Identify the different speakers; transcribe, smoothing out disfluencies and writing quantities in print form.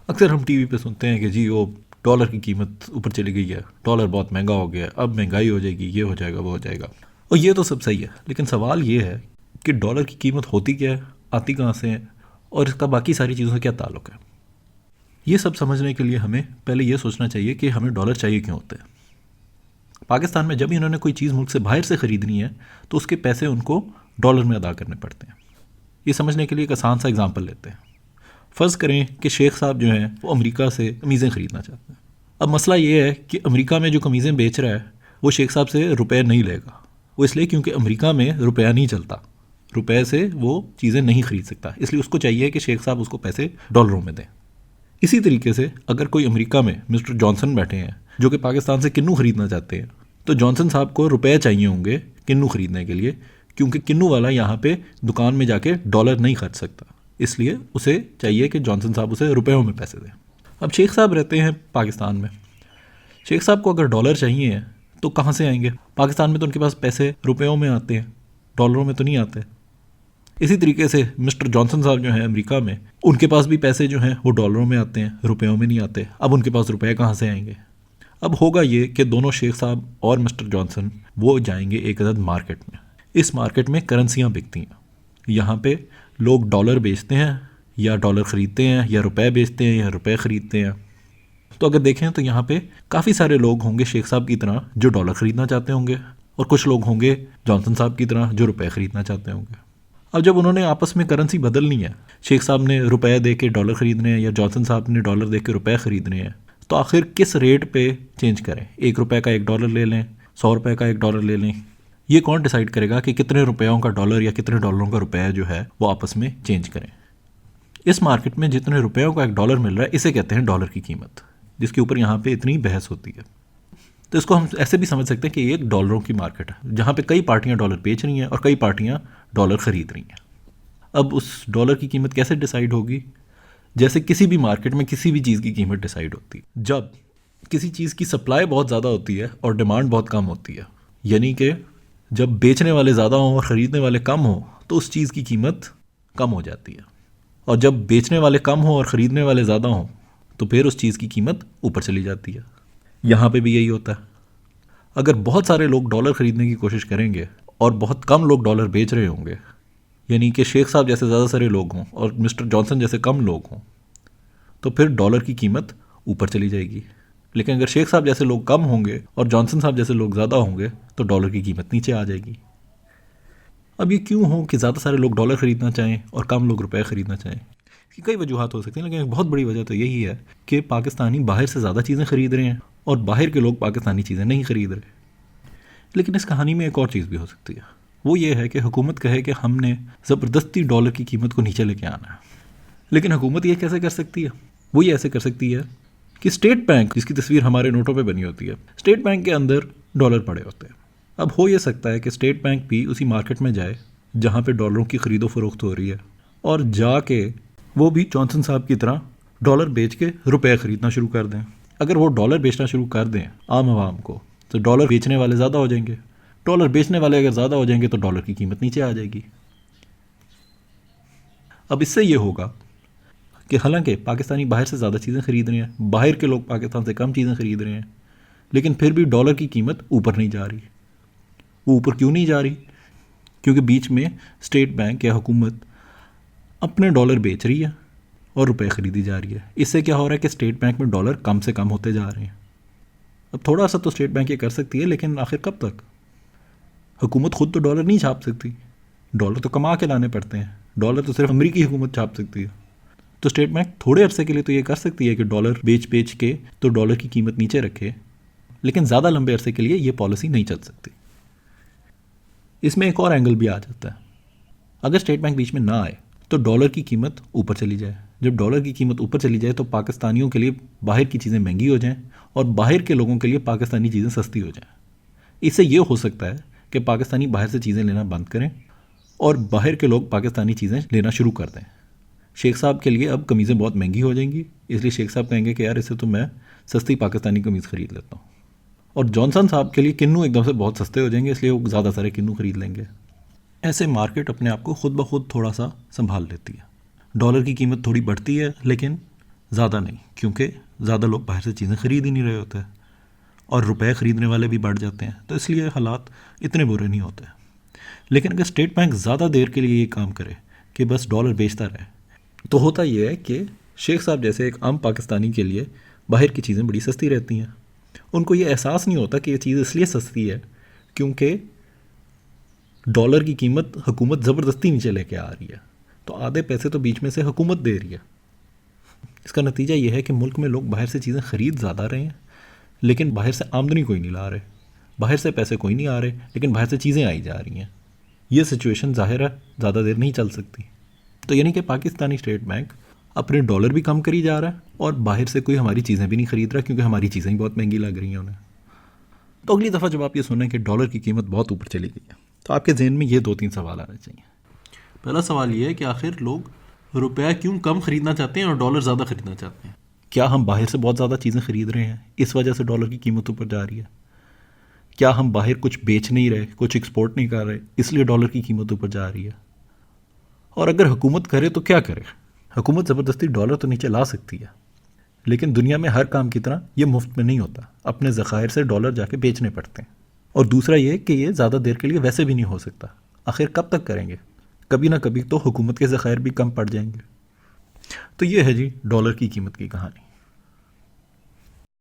Speaker 1: अक्सर हम टीवी पे सुनते हैं कि जी वो डॉलर की कीमत ऊपर चली गई है, डॉलर बहुत महंगा हो गया है, अब महंगाई हो जाएगी, ये हो जाएगा, वो हो जाएगा। और ये तो सब सही है, लेकिन सवाल ये है कि डॉलर की कीमत होती क्या है, आती कहाँ से है, और इसका बाकी सारी चीज़ों से क्या ताल्लुक है। ये सब समझने के लिए हमें पहले ये सोचना चाहिए कि हमें डॉलर चाहिए क्यों होते हैं। पाकिस्तान में जब इन्होंने कोई चीज़ मुल्क से बाहर से ख़रीदनी है तो उसके पैसे उनको डॉलर में अदा करने पड़ते हैं। ये समझने के लिए एक आसान सा एग्जांपल लेते हैं। फ़र्ज़ करें कि शेख साहब जो हैं वो अमेरिका से कमीज़ें ख़रीदना चाहते हैं। अब मसला ये है कि अमेरिका में जो कमीज़ें बेच रहा है वो शेख साहब से रुपए नहीं लेगा। वो इसलिए क्योंकि अमेरिका में रुपया नहीं चलता, रुपए से वो चीज़ें नहीं ख़रीद सकता, इसलिए उसको चाहिए कि शेख साहब उसको पैसे डॉलरों में दें। इसी तरीके से अगर कोई अमेरिका में मिस्टर जॉनसन बैठे हैं जो कि पाकिस्तान से किन्नू ख़रीदना चाहते हैं, तो जॉनसन साहब को रुपए चाहिए होंगे किन्नू ख़रीदने के लिए, क्योंकि किन्नू वाला यहाँ पे दुकान में जाके डॉलर नहीं खर्च सकता, इसलिए उसे चाहिए कि जॉनसन साहब उसे रुपयों में पैसे दें। अब शेख साहब रहते हैं पाकिस्तान में। शेख साहब को अगर डॉलर चाहिए तो कहाँ से आएंगे? पाकिस्तान में तो उनके पास पैसे रुपयों में आते हैं, डॉलरों में तो नहीं आते। इसी तरीके से मिस्टर जॉनसन साहब जो हैं अमेरिका में, उनके पास भी पैसे जो हैं वो डॉलरों में आते हैं, रुपयों में नहीं आते। अब उनके पास रुपए कहाँ से आएंगे? अब होगा ये कि दोनों शेख साहब और मिस्टर जॉनसन वो जाएंगे एक अदद मार्केट में। इस मार्केट में करेंसियाँ बिकती हैं। यहाँ पे लोग डॉलर बेचते हैं या डॉलर ख़रीदते हैं, या रुपए बेचते हैं या रुपए ख़रीदते हैं। तो अगर देखें तो यहाँ पे काफ़ी सारे लोग होंगे शेख साहब की तरह जो डॉलर ख़रीदना चाहते होंगे, और कुछ लोग होंगे जॉनसन साहब की तरह जो रुपए ख़रीदना चाहते होंगे। अब जब उन्होंने आपस में करेंसी बदलनी है, शेख साहब ने रुपए दे के डॉलर ख़रीदने हैं या जॉनसन साहब ने डॉलर दे के रुपए ख़रीदने हैं, तो आखिर किस रेट पे चेंज करें? 1 रुपये का 1 डॉलर ले लें, 100 रुपये का 1 डॉलर ले लें? ये कौन डिसाइड करेगा कि कितने रुपयों का डॉलर या कितने डॉलरों का रुपया जो है वो आपस में चेंज करें? इस मार्केट में जितने रुपयों का 1 डॉलर मिल रहा है इसे कहते हैं डॉलर की कीमत, जिसके ऊपर यहाँ पे इतनी बहस होती है। तो इसको हम ऐसे भी समझ सकते हैं कि ये एक डॉलरों की मार्केट है जहाँ पे कई पार्टियाँ डॉलर बेच रही हैं और कई पार्टियाँ डॉलर ख़रीद रही हैं। अब उस डॉलर की कीमत कैसे डिसाइड होगी? जैसे किसी भी मार्केट में किसी भी चीज़ की कीमत डिसाइड होती है जब किसी चीज़ की सप्लाई बहुत ज़्यादा होती है और डिमांड बहुत कम होती है। यानी कि जब बेचने वाले ज़्यादा हों और ख़रीदने वाले कम हों तो उस चीज़ की कीमत कम हो जाती है, और जब बेचने वाले कम हों और ख़रीदने वाले ज़्यादा हों तो फिर उस चीज़ की कीमत ऊपर चली जाती है। यहाँ पे भी यही होता है। अगर बहुत सारे लोग डॉलर ख़रीदने की कोशिश करेंगे और बहुत कम लोग डॉलर बेच रहे होंगे, यानी कि शेख साहब जैसे ज़्यादा सारे लोग हों और मिस्टर जॉनसन जैसे कम लोग हों, तो फिर डॉलर की कीमत ऊपर चली जाएगी। लेकिन अगर शेख साहब जैसे लोग कम होंगे और जॉनसन साहब जैसे लोग ज़्यादा होंगे तो डॉलर की कीमत नीचे आ जाएगी। अब ये क्यों हो कि ज़्यादा सारे लोग डॉलर ख़रीदना चाहें और कम लोग रुपए ख़रीदना चाहें? इसकी कई वजूहत हो सकती हैं, लेकिन एक बहुत बड़ी वजह तो यही है कि पाकिस्तानी बाहर से ज़्यादा चीज़ें ख़रीद रहे हैं और बाहर के लोग पाकिस्तानी चीज़ें नहीं ख़रीद रहे। लेकिन इस कहानी में एक और चीज़ भी हो सकती है। वो ये है कि हुकूमत कहे कि हमने ज़बरदस्ती डॉलर की कीमत को नीचे लेके आना है। लेकिन हुकूमत ये कैसे कर सकती है? वो ये ऐसे कर सकती है कि स्टेट बैंक, जिसकी तस्वीर हमारे नोटों पे बनी होती है, स्टेट बैंक के अंदर डॉलर पड़े होते हैं। अब हो ये सकता है कि स्टेट बैंक भी उसी मार्केट में जाए जहाँ पे डॉलरों की ख़रीदो फरोख्त हो रही है, और जाके वो भी जॉनसन साहब की तरह डॉलर बेच के रुपए ख़रीदना शुरू कर दें। अगर वो डॉलर बेचना शुरू कर दें आम आवाम को, तो डॉलर बेचने वाले ज़्यादा हो जाएंगे। डॉलर बेचने वाले अगर ज़्यादा हो जाएंगे तो डॉलर की कीमत नीचे आ जाएगी। अब इससे ये होगा कि हालांकि पाकिस्तानी बाहर से ज़्यादा चीज़ें ख़रीद रहे हैं, बाहर के लोग पाकिस्तान से कम चीज़ें ख़रीद रहे हैं, लेकिन फिर भी डॉलर की कीमत ऊपर नहीं जा रही। वो ऊपर क्यों नहीं जा रही? क्योंकि बीच में स्टेट बैंक या हुकूमत अपने डॉलर बेच रही है और रुपए ख़रीदी जा रही है। इससे क्या हो रहा है कि स्टेट बैंक में डॉलर कम से कम होते जा रहे हैं। अब थोड़ा सा तो स्टेट बैंक ये कर सकती है, लेकिन आखिर कब तक? हुकूमत खुद तो डॉलर नहीं छाप सकती, डॉलर तो कमा के लाने पड़ते हैं। डॉलर तो सिर्फ अमेरिकी हुकूमत छाप सकती है। तो स्टेट बैंक थोड़े अरसे के लिए तो ये कर सकती है कि डॉलर बेच बेच के तो डॉलर की कीमत नीचे रखे, लेकिन ज़्यादा लंबे अरसे के लिए ये पॉलिसी नहीं चल सकती। इसमें एक और एंगल भी आ जाता है। अगर स्टेट बैंक बीच में ना आए तो डॉलर की कीमत ऊपर चली जाए। जब डॉलर की कीमत ऊपर चली जाए तो पाकिस्तानियों के लिए बाहर की चीज़ें महंगी हो जाएं और बाहर के लोगों के लिए पाकिस्तानी चीज़ें सस्ती हो जाएं। इससे ये हो सकता है कि पाकिस्तानी बाहर से चीज़ें लेना बंद करें और बाहर के लोग पाकिस्तानी चीज़ें लेना शुरू कर दें। शेख साहब के लिए अब कमीज़ें बहुत महंगी हो जाएंगी, इसलिए शेख साहब कहेंगे कि यार इससे तो मैं सस्ती पाकिस्तानी कमीज़ ख़रीद लेता हूँ। और जॉनसन साहब के लिए किन्नू एकदम से बहुत सस्ते हो जाएंगे, इसलिए वो ज़्यादा सारे किन्नू ख़रीद लेंगे। ऐसे मार्केट अपने आप को खुद ब खुद थोड़ा सा संभाल लेती है। डॉलर की कीमत थोड़ी बढ़ती है, लेकिन ज़्यादा नहीं, क्योंकि ज़्यादा लोग बाहर से चीज़ें ख़रीद ही नहीं रहे होते और रुपए ख़रीदने वाले भी बढ़ जाते हैं, तो इसलिए हालात इतने बुरे नहीं होते। लेकिन अगर स्टेट बैंक ज़्यादा देर के लिए ये काम करे कि बस डॉलर बेचता रहे, तो होता यह है कि शेख साहब जैसे एक आम पाकिस्तानी के लिए बाहर की चीज़ें बड़ी सस्ती रहती हैं। उनको ये एहसास नहीं होता कि ये चीज़ इसलिए सस्ती है क्योंकि डॉलर की कीमत हुकूमत ज़बरदस्ती नीचे लेके आ रही है, तो आधे पैसे तो बीच में से हुकूमत दे रही है। इसका नतीजा ये है कि मुल्क में लोग बाहर से चीज़ें ख़रीद ज़्यादा रहे हैं, लेकिन बाहर से आमदनी कोई नहीं ला रहे। बाहर से पैसे कोई नहीं आ रहे, लेकिन बाहर से चीज़ें आई जा रही हैं। ये सिचुएशन ज़ाहिर है ज़्यादा देर नहीं चल सकती। तो यानी कि पाकिस्तानी स्टेट बैंक अपने डॉलर भी कम करी जा रहा है और बाहर से कोई हमारी चीज़ें भी नहीं ख़रीद रहा, क्योंकि हमारी चीज़ें ही बहुत महंगी लग रही हैं उन्हें। तो अगली दफ़ा जब आप ये सुनें कि डॉलर की कीमत बहुत ऊपर चली गई है, तो आपके जहन में ये 2-3 सवाल आने चाहिए। पहला सवाल ये है कि आखिर लोग रुपया क्यों कम ख़रीदना चाहते हैं और डॉलर ज़्यादा ख़रीदना चाहते हैं? क्या हम बाहर से बहुत ज़्यादा चीज़ें ख़रीद रहे हैं, इस वजह से डॉलर की कीमत ऊपर जा रही है? क्या हम बाहर कुछ बेच नहीं रहे, कुछ एक्सपोर्ट नहीं कर रहे, इसलिए डॉलर की कीमत ऊपर जा रही है? और अगर हुकूमत करे तो क्या करे? हुकूमत ज़बरदस्ती डॉलर तो नीचे ला सकती है, लेकिन दुनिया में हर काम की तरह ये मुफ्त में नहीं होता। अपने ज़खायर से डॉलर जाके बेचने पड़ते हैं। और दूसरा ये कि ये ज़्यादा देर के लिए वैसे भी नहीं हो सकता। आखिर कब तक करेंगे? कभी ना कभी तो हुकूमत के ज़खायर भी कम पड़ जाएंगे। तो ये है जी डॉलर की कीमत की कहानी।